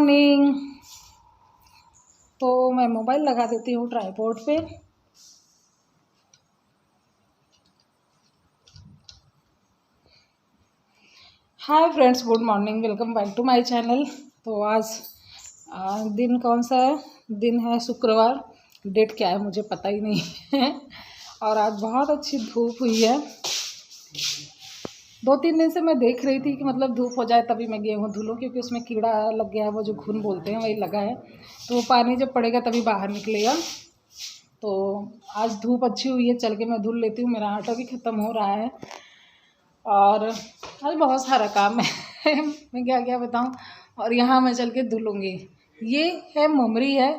Morning. तो मैं mobile लगा देती हूँ ट्राइपॉड पे। Hi friends, good morning, welcome back to my channel. तो आज दिन कौन सा है? दिन है शुक्रवार। डेट क्या है मुझे पता ही नहीं है। और आज बहुत अच्छी धूप हुई है। 2-3 दिन से मैं देख रही थी कि मतलब धूप हो जाए तभी मैं गेहूँ धुलूँ, क्योंकि उसमें कीड़ा लग गया है, वो जो घुन बोलते हैं वही लगा है। तो वो पानी जब पड़ेगा तभी बाहर निकलेगा। तो आज धूप अच्छी हुई है, चल के मैं धुल लेती हूँ। मेरा आटा भी ख़त्म हो रहा है और आज बहुत सारा काम है। मैं क्या क्या बताऊँ। और यहाँ मैं चल के धुलूँगी। ये है ममरी है।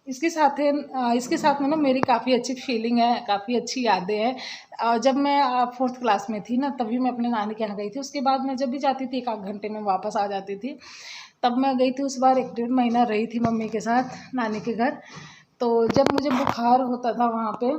इसके साथ में ना मेरी काफ़ी अच्छी फीलिंग है, काफ़ी अच्छी यादें हैं। जब मैं 4th क्लास में थी ना, तभी मैं अपने नानी के यहाँ गई थी। उसके बाद मैं जब भी जाती थी 1-8 घंटे में वापस आ जाती थी। तब मैं गई थी उस बार 1-1.5 महीना रही थी मम्मी के साथ नानी के घर। तो जब मुझे बुखार होता था वहाँ पे,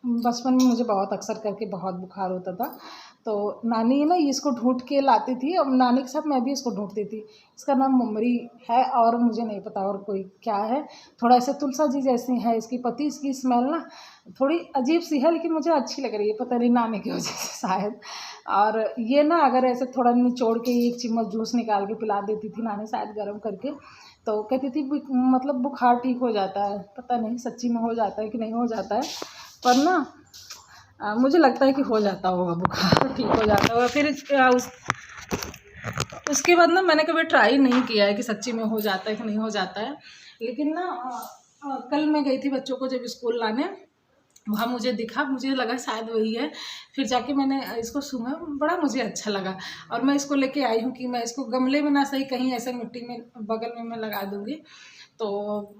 बचपन में मुझे बहुत अक्सर करके बहुत बुखार होता था, तो नानी ना इसको ढूंढ के लाती थी और नानी के साथ मैं भी इसको ढूंढती थी। इसका नाम ममरी है और मुझे नहीं पता और कोई क्या है। थोड़ा ऐसे तुलसा जी जैसी है इसकी पत्ती। इसकी स्मेल ना थोड़ी अजीब सी है, लेकिन मुझे अच्छी लग रही है, पता नहीं नानी की वजह से शायद। और ये ना अगर ऐसे थोड़ा निचोड़ के 1 चम्मच जूस निकाल के पिला देती थी नानी, शायद गर्म करके, तो कहती थी मतलब बुखार ठीक हो जाता है। पता नहीं सच्ची में हो जाता है कि नहीं हो जाता है, पर ना मुझे लगता है कि हो जाता होगा, बुखार ठीक हो जाता होगा। फिर उसके बाद ना मैंने कभी ट्राई नहीं किया है कि सच्ची में हो जाता है कि नहीं हो जाता है। लेकिन ना कल मैं गई थी बच्चों को जब स्कूल लाने, वहाँ मुझे दिखा, मुझे लगा शायद वही है। फिर जाके मैंने इसको सूंघा, बड़ा मुझे अच्छा लगा। और मैं इसको लेके आई हूँ कि मैं इसको गमले में ना सही कहीं ऐसे मिट्टी में बगल में मैं लगा दूँगी, तो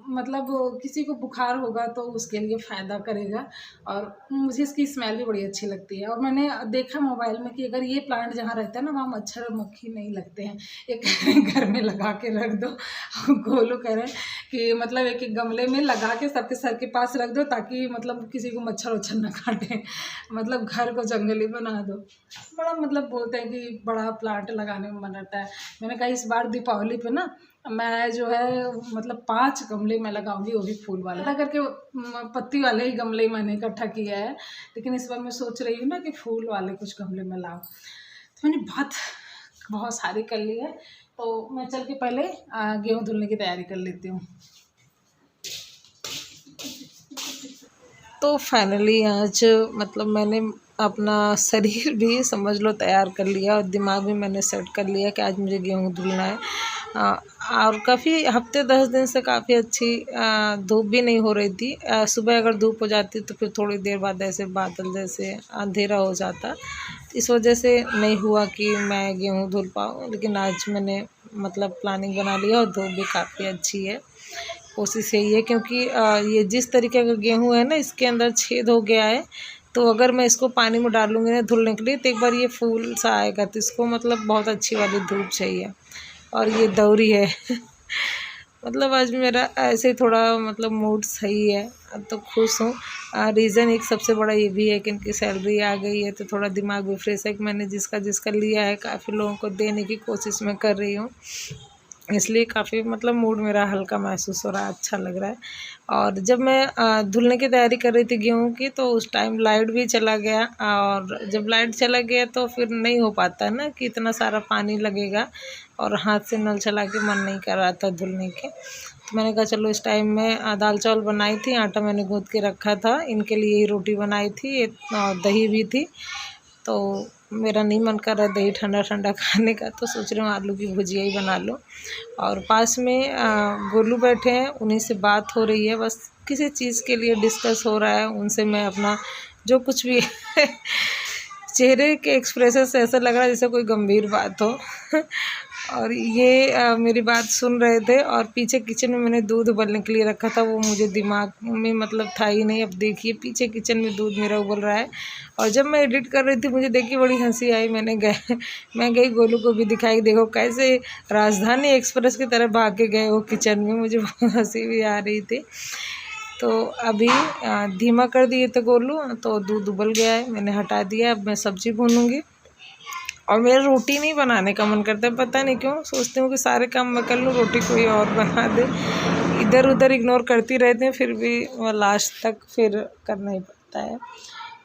मतलब किसी को बुखार होगा तो उसके लिए फ़ायदा करेगा। और मुझे इसकी स्मेल भी बड़ी अच्छी लगती है। और मैंने देखा मोबाइल में कि अगर ये प्लांट जहाँ रहता है ना, वहाँ मच्छर और मक्खी नहीं लगते हैं। एक घर में लगा के रख दो। गोलू कह रहे हैं कि मतलब एक गमले में लगा के सबके सर के पास रख दो, ताकि मतलब किसी को मच्छर वच्छर ना काटे, मतलब घर को जंगली बना दो। बड़ा मतलब बोलते हैं कि बड़ा प्लांट लगाने में मन रहता है। मैंने कहा इस बार दीपावली पे ना मैं जो है मतलब 5 गमले मैं लगाऊंगी, वो भी फूल वाले। ऐसा करके पत्ती वाले ही गमले मैंने इकट्ठा किया है, लेकिन इस बार मैं सोच रही हूँ ना कि फूल वाले कुछ गमले में लाऊं। तो मैंने बहुत सारी कर ली है। तो मैं चल के पहले गेहूँ धुलने की तैयारी कर लेती हूँ। तो फाइनली आज मतलब मैंने अपना शरीर भी समझ लो तैयार कर लिया और दिमाग भी मैंने सेट कर लिया कि आज मुझे गेहूँ धुलना है। और काफ़ी हफ्ते 10 दिन से काफ़ी अच्छी धूप भी नहीं हो रही थी। सुबह अगर धूप हो जाती तो फिर थोड़ी देर बाद ऐसे बादल जैसे अंधेरा हो जाता, इस वजह से नहीं हुआ कि मैं गेहूँ धुल पाऊँ। लेकिन आज मैंने मतलब प्लानिंग बना लिया और धूप भी काफ़ी अच्छी है। कोशिश यही है, क्योंकि ये जिस तरीके का गेहूँ है ना, इसके अंदर छेद हो गया है। तो अगर मैं इसको पानी में डालूँगी ना धुलने के लिए, तो एक बार ये फूल सा आएगा, तो इसको मतलब बहुत अच्छी वाली धूप चाहिए। और ये दौरी है। मतलब आज मेरा ऐसे ही थोड़ा मतलब मूड सही है, तो खुश हूँ। रीज़न एक सबसे बड़ा ये भी है कि इनकी सैलरी आ गई है, तो थोड़ा दिमाग भी फ्रेश है कि मैंने जिसका जिसका लिया है काफ़ी लोगों को देने की कोशिश मैं कर रही हूँ, इसलिए काफ़ी मतलब मूड मेरा हल्का महसूस हो रहा है, अच्छा लग रहा है। और जब मैं धुलने की तैयारी कर रही थी गेहूँ की, तो उस टाइम लाइट भी चला गया। और जब लाइट चला गया तो फिर नहीं हो पाता है ना कि इतना सारा पानी लगेगा, और हाथ से नल चला के मन नहीं कर रहा था धुलने के। तो मैंने कहा चलो इस टाइम में दाल चावल बनाई थी, आटा मैंने गूँथ के रखा था, इनके लिए ही रोटी बनाई थी, दही भी थी। तो मेरा नहीं मन कर रहा दही ठंडा ठंडा खाने का, तो सोच रही हूँ आलू की भुजिया ही बना लो। और पास में गोलू बैठे हैं, उन्हीं से बात हो रही है, बस किसी चीज़ के लिए डिस्कस हो रहा है उनसे। मैं अपना जो कुछ भी चेहरे के एक्सप्रेशन से ऐसा लग रहा है जैसे कोई गंभीर बात हो। और ये मेरी बात सुन रहे थे। और पीछे किचन में मैंने दूध उबलने के लिए रखा था, वो मुझे दिमाग में मतलब था ही नहीं। अब देखिए पीछे किचन में दूध मेरा उबल रहा है। और जब मैं एडिट कर रही थी मुझे देखिए बड़ी हंसी आई। मैं गई गोलू को भी दिखाई, देखो कैसे राजधानी एक्सप्रेस की तरह भाग के गए वो किचन में, मुझे बहुत हंसी भी आ रही थी। तो अभी धीमा कर दिए थे गोलू, तो दूध उबल गया है, मैंने हटा दिया। अब मैं सब्ज़ी भूनूंगी। और मेरा रोटी नहीं बनाने का मन करता है, पता नहीं क्यों। सोचती हूँ कि सारे काम मैं कर लूँ, रोटी कोई और बना दे। इधर उधर इग्नोर करती रहती हूँ, फिर भी लास्ट तक फिर करना ही पड़ता है।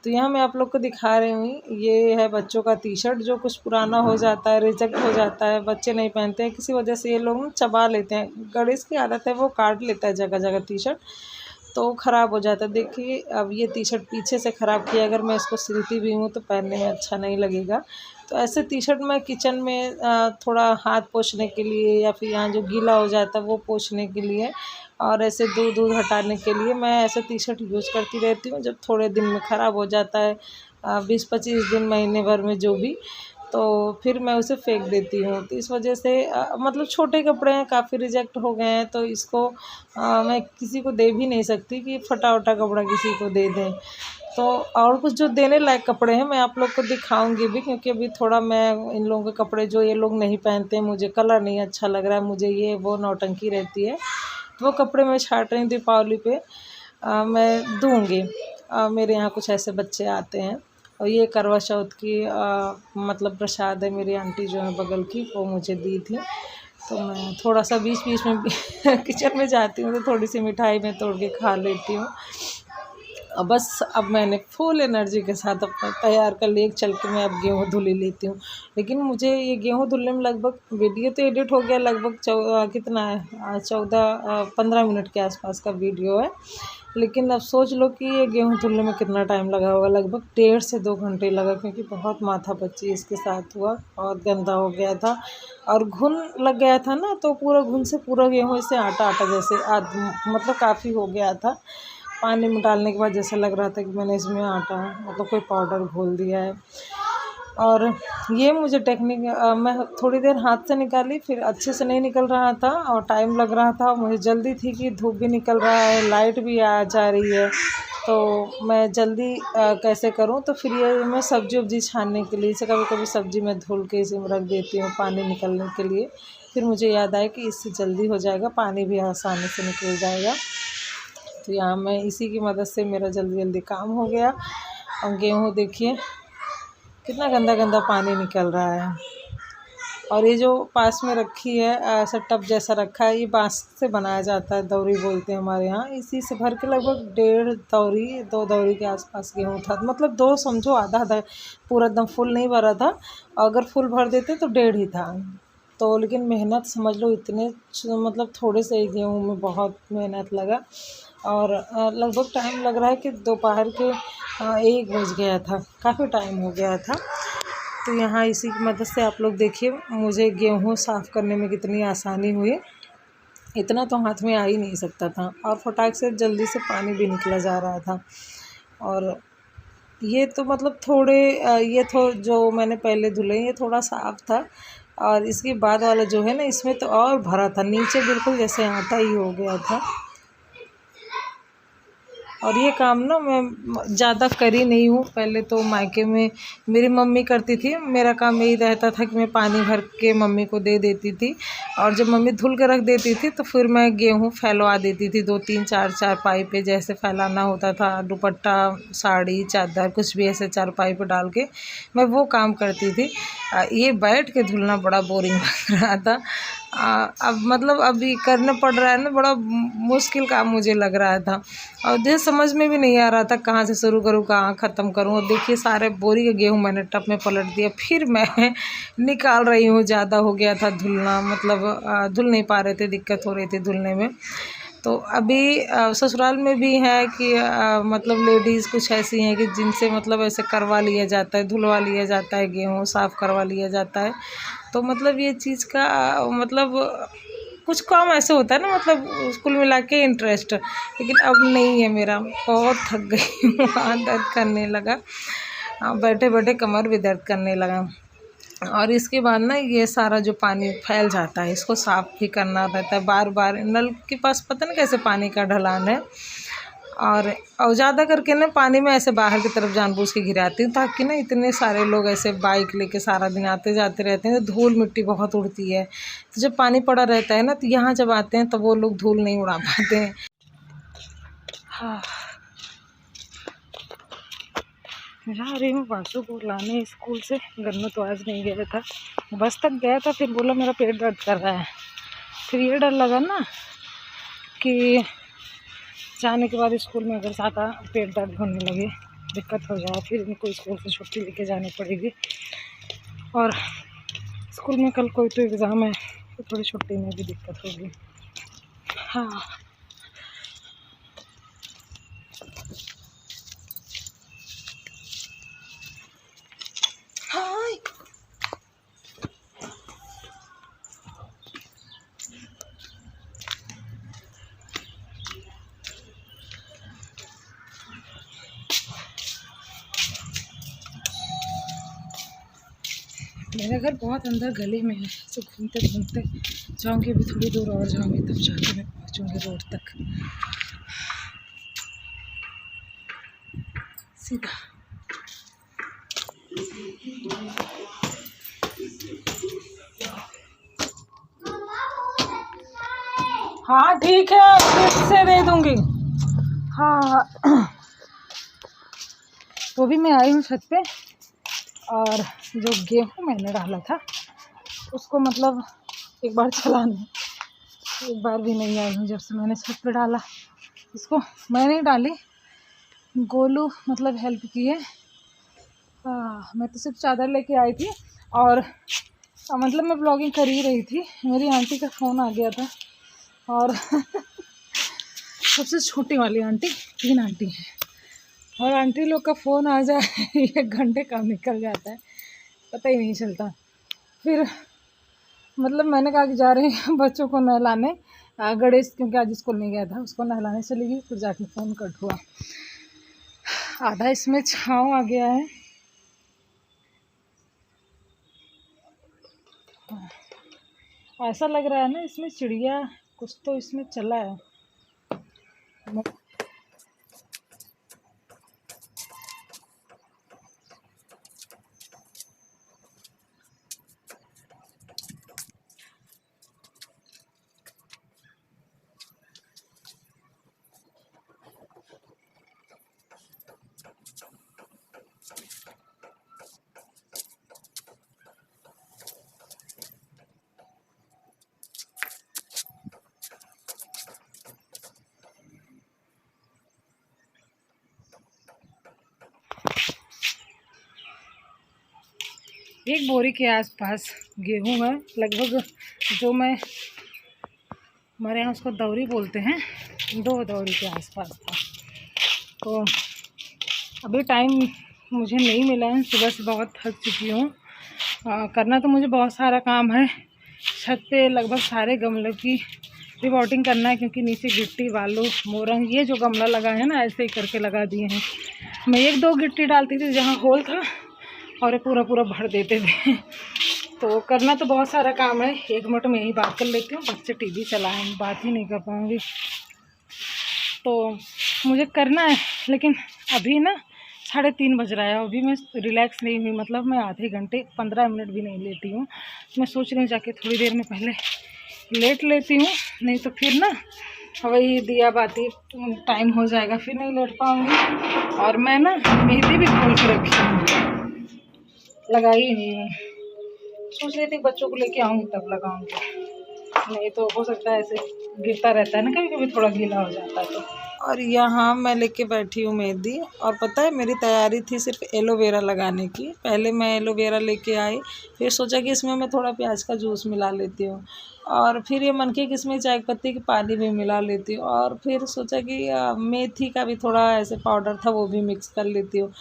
तो यहाँ मैं आप लोग को दिखा रही हूँ, ये है बच्चों का टी शर्ट जो कुछ पुराना हो जाता है, रिजेक्ट हो जाता है, बच्चे नहीं पहनते हैं किसी वजह से। ये लोग ना चबा लेते हैं, गणेश की आदत है, वो काट लेता है जगह जगह टी शर्ट, तो ख़राब हो जाता है। देखिए अब ये टी शर्ट पीछे से ख़राब किया, अगर मैं इसको सिलती भी हूँ तो पहनने में अच्छा नहीं लगेगा। तो ऐसे टी शर्ट मैं किचन में थोड़ा हाथ पोंछने के लिए, या फिर यहाँ जो गीला हो जाता है वो पोंछने के लिए, और ऐसे दूध दूध हटाने के लिए मैं ऐसे टी शर्ट यूज़ करती रहती हूँ। जब थोड़े दिन में ख़राब हो जाता है, 20-25 दिन, महीने भर में जो भी, तो फिर मैं उसे फेंक देती हूँ। तो इस वजह से मतलब छोटे कपड़े हैं, काफ़ी रिजेक्ट हो गए हैं, तो इसको मैं किसी को दे भी नहीं सकती कि फटा उटा कपड़ा किसी को दे दें। तो और कुछ जो देने लायक कपड़े हैं मैं आप लोग को दिखाऊंगी भी, क्योंकि अभी थोड़ा मैं इन लोगों के कपड़े जो ये लोग नहीं पहनते हैं, मुझे कलर नहीं अच्छा लग रहा है, मुझे ये वो नौटंकी रहती है, तो वो कपड़े मैं छाट रही हूँ दीपावली पे। मैं दूँगी। मेरे यहाँ कुछ ऐसे बच्चे आते हैं, और ये करवा चौथ की मतलब प्रसाद है, मेरी आंटी जो है बगल की, वो मुझे दी थी। तो मैं थोड़ा सा बीच बीच में किचन में जाती हूँ तो थोड़ी सी मिठाई मैं तोड़ के खा लेती हूँ। बस अब मैंने फुल एनर्जी के साथ अपना तैयार कर लिया, चल के मैं अब गेहूँ धुल ही लेती हूँ। लेकिन मुझे ये गेहूँ धुलने में लगभग, वीडियो तो एडिट हो गया, लगभग कितना है, 14-15 मिनट के आसपास का वीडियो है। लेकिन अब सोच लो कि ये गेहूँ धुलने में कितना टाइम लगा होगा, लगभग 1.5 से 2 घंटे लगा, क्योंकि बहुत माथापच्ची इसके साथ हुआ, बहुत गंदा हो गया था और घुन लग गया था ना, तो पूरा घुन से पूरा गेहूँ इससे आटा आटा जैसे मतलब काफ़ी हो गया था। पानी में डालने के बाद जैसा लग रहा था कि मैंने इसमें आटा मतलब कोई पाउडर घोल दिया है। और ये मुझे टेक्निक मैं थोड़ी देर हाथ से निकाली, फिर अच्छे से नहीं निकल रहा था और टाइम लग रहा था, मुझे जल्दी थी कि धूप भी निकल रहा है, लाइट भी आ जा रही है, तो मैं जल्दी कैसे करूं। तो फिर ये मैं सब्जी वब्जी छानने के लिए, इसे कभी कभी सब्जी मैं धुल के इसे रख देती हूँ पानी निकलने के लिए। फिर मुझे याद आया कि इससे जल्दी हो जाएगा, पानी भी आसानी से निकल जाएगा। तो यहाँ मैं इसी की मदद से मेरा जल्दी जल्दी काम हो गया। और गेहूँ देखिए कितना गंदा गंदा पानी निकल रहा है। और ये जो पास में रखी है ऐसा टब जैसा रखा है, ये बांस से बनाया जाता है, दौरी बोलते हैं हमारे यहाँ। इसी से भर के लगभग 1.5 दौरी 2 दौरी के आसपास गेहूँ था, मतलब 2 समझो, आधा आधा, पूरा एकदम फुल नहीं भरा था। अगर फुल भर देते तो 1.5 ही था। तो लेकिन मेहनत समझ लो, इतने मतलब थोड़े से गेहूँ में बहुत मेहनत लगा। और लगभग टाइम लग रहा है कि दोपहर के 1 बज गया था, काफ़ी टाइम हो गया था। तो यहाँ इसी की मदद से आप लोग देखिए मुझे गेहूँ साफ़ करने में कितनी आसानी हुई। इतना तो हाथ में आ ही नहीं सकता था, और फटाक से जल्दी से पानी भी निकला जा रहा था। और ये तो मतलब थोड़े ये जो मैंने पहले धुले ये थोड़ा साफ़ था, और इसके बाद वाला जो है ना, इसमें तो और भरा था, नीचे बिल्कुल जैसे आटा ही हो गया था। और ये काम ना मैं ज़्यादा करी नहीं हूँ, पहले तो मायके में मेरी मम्मी करती थी, मेरा काम यही रहता था कि मैं पानी भर के मम्मी को दे देती थी, और जब मम्मी धुल के रख देती थी तो फिर मैं गेहूँ फैलवा देती थी, 2-3-4 चारपाई पे जैसे फैलाना होता था, दुपट्टा, साड़ी, चादर, कुछ भी ऐसे चारपाई पे डाल के मैं वो काम करती थी। ये बैठ के धुलना बड़ा बोरिंग लग रहा था। अब मतलब अभी करना पड़ रहा है ना, बड़ा मुश्किल काम मुझे लग रहा था, और मुझे समझ में भी नहीं आ रहा था कहाँ से शुरू करूँ, कहाँ ख़त्म करूँ। और देखिए सारे बोरी के गेहूँ मैंने टब में पलट दिया, फिर मैं निकाल रही हूँ, ज़्यादा हो गया था धुलना, मतलब धुल नहीं पा रहे थे, दिक्कत हो रही थी धुलने में। तो अभी ससुराल में भी है कि मतलब लेडीज़ कुछ ऐसी हैं कि जिनसे मतलब ऐसे करवा लिया जाता है, धुलवा लिया जाता है, गेहूँ साफ़ करवा लिया जाता है। तो मतलब ये चीज़ का मतलब कुछ काम ऐसे होता है ना, मतलब कुल मिला के इंटरेस्ट। लेकिन अब नहीं है मेरा, बहुत थक गई हूँ, हाथ दर्द करने लगा, बैठे बैठे कमर भी दर्द करने लगा। और इसके बाद ना ये सारा जो पानी फैल जाता है, इसको साफ़ भी करना रहता है बार बार। नल के पास पता नहीं कैसे पानी का ढलान है, और ज़्यादा करके ना पानी में ऐसे बाहर की तरफ जानबूझ के गिराती हूँ, ताकि ना इतने सारे लोग ऐसे बाइक लेके सारा दिन आते जाते रहते हैं, तो धूल मिट्टी बहुत उड़ती है। तो जब पानी पड़ा रहता है ना, तो यहाँ जब आते हैं तो वो लोग धूल नहीं उड़ा पाते हैं। हाँ, जा रही हूँ बासु को लाने स्कूल से। गन्नू तो आज नहीं गया था, बस तक गया था, फिर बोला मेरा पेट दर्द कर रहा है। फिर ये डर लगा ना कि जाने के बाद स्कूल में अगर ज़्यादा पेट दर्द होने लगे, दिक्कत हो जाए, फिर इनको स्कूल से छुट्टी लेके जानी पड़ेगी। और स्कूल में कल कोई तो एग्ज़ाम है, तो थोड़ी छुट्टी में भी दिक्कत होगी। हाँ, मेरा घर बहुत अंदर गली में है, तो घूमते घूमते जाऊँगी, अभी थोड़ी दूर और जाऊँगी, तब जाके मैं पहुँचूँगी रोड तक सीधा। हाँ ठीक है, फिर से दे दूँगी। हाँ, तो भी मैं आई हूँ छत पे, और जो गेहूँ मैंने डाला था उसको मतलब एक बार चलाने, एक बार भी नहीं आई हूँ जब से मैंने छत पे डाला। इसको मैं नहीं डाली, गोलू मतलब हेल्प की है। मैं तो सिर्फ चादर लेके आई थी, और मतलब मैं ब्लॉगिंग कर ही रही थी, मेरी आंटी का फ़ोन आ गया था। और सबसे छोटी वाली आंटी, 3 आंटी हैं, और आंटी लोग का फ़ोन आ जाए 1 घंटे कम निकल जाता है, पता ही नहीं चलता। फिर मतलब मैंने कहा कि जा रही हैं बच्चों को नहलाने, गणेश क्योंकि आज स्कूल नहीं गया था, उसको नहलाने चली गई, फिर जाके फ़ोन कट हुआ। आधा इसमें छाँव आ गया है। ऐसा लग रहा है ना इसमें चिड़िया कुछ तो इसमें चला है। एक बोरी के आसपास गेहूँ है लगभग, जो मैं हमारे यहाँ उसको दौरी बोलते हैं, 2 दौरी के आसपास था। तो अभी टाइम मुझे नहीं मिला है, सुबह से बहुत थक चुकी हूँ। करना तो मुझे बहुत सारा काम है, छत पे लगभग सारे गमलों की रिपोर्टिंग करना है, क्योंकि नीचे गिट्टी बालू मोरंग ये जो गमला लगा है ना, ऐसे ही करके लगा दिए हैं। मैं 1-2 गिट्टी डालती थी जहाँ होल था, और ये पूरा पूरा भर देते थे। तो करना तो बहुत सारा काम है, 1 मिनट में यही बात कर लेती हूँ, बच्चे टीवी चलाएँ, बात ही नहीं कर पाऊँगी। तो मुझे करना है, लेकिन अभी ना 3:30 बज रहा है, अभी मैं रिलैक्स नहीं हुई, मतलब मैं आधे घंटे 15 मिनट भी नहीं लेटी हूँ। मैं सोच रही हूँ जाके थोड़ी देर में पहले लेट लेती हूँ, नहीं तो फिर ना वही दिया बाती टाइम हो जाएगा, फिर नहीं लेट पाऊँगी। और मैं ना मेहंदी भी खोल के रखी हूँ, लगाई ही नहीं हूँ, सोच रही थी बच्चों को लेके आऊँगी तब लगाऊँगी, नहीं तो हो सकता है ऐसे गिरता रहता है ना, कभी कभी थोड़ा गीला हो जाता है तो। और यहाँ मैं लेके बैठी हूँ मेहंदी, और पता है मेरी तैयारी थी सिर्फ एलोवेरा लगाने की। पहले मैं एलोवेरा लेके आई, फिर सोचा कि इसमें मैं थोड़ा प्याज का जूस मिला लेती हूँ, और फिर ये मन की कि इसमें चाय पत्ती की पानी भी मिला लेती हूँ, और फिर सोचा कि मेथी का भी थोड़ा ऐसे पाउडर था वो भी मिक्स कर लेती हूँ।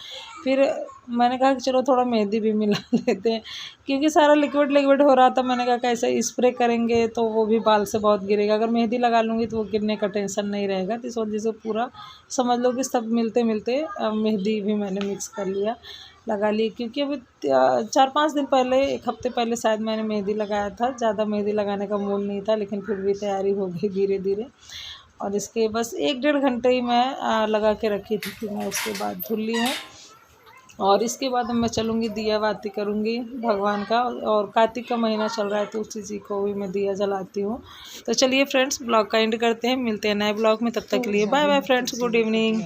फिर मैंने कहा कि चलो थोड़ा मेहंदी भी मिला लेते हैं, क्योंकि सारा लिक्विड लिक्विड हो रहा था। मैंने कहा कैसे स्प्रे करेंगे तो वो भी बाल से बहुत गिरेगा, अगर मेहंदी लगा लूँगी तो वो गिरने का टेंशन नहीं रहेगा। तो इस वजह से पूरा समझ लो कि सब मिलते मिलते मेहंदी भी मैंने मिक्स कर लिया, लगा ली। क्योंकि अभी 4-5 दिन पहले, 1 हफ्ते पहले शायद मैंने मेहंदी लगाया था, ज़्यादा मेहंदी लगाने का मूड नहीं था, लेकिन फिर भी तैयारी हो गई धीरे धीरे। और इसके बस 1-1.5 घंटे ही मैं लगा के रखी थी, फिर मैं उसके बाद धुल ली हूँ। और इसके बाद मैं चलूँगी दिया बाती करूँगी भगवान का, और कार्तिक का महीना चल रहा है तो उसी जी को भी मैं दिया जलाती हूँ। तो चलिए फ्रेंड्स, ब्लॉग का एंड करते हैं, मिलते हैं नए ब्लॉग में, तब तक के लिए bye bye friends, good evening.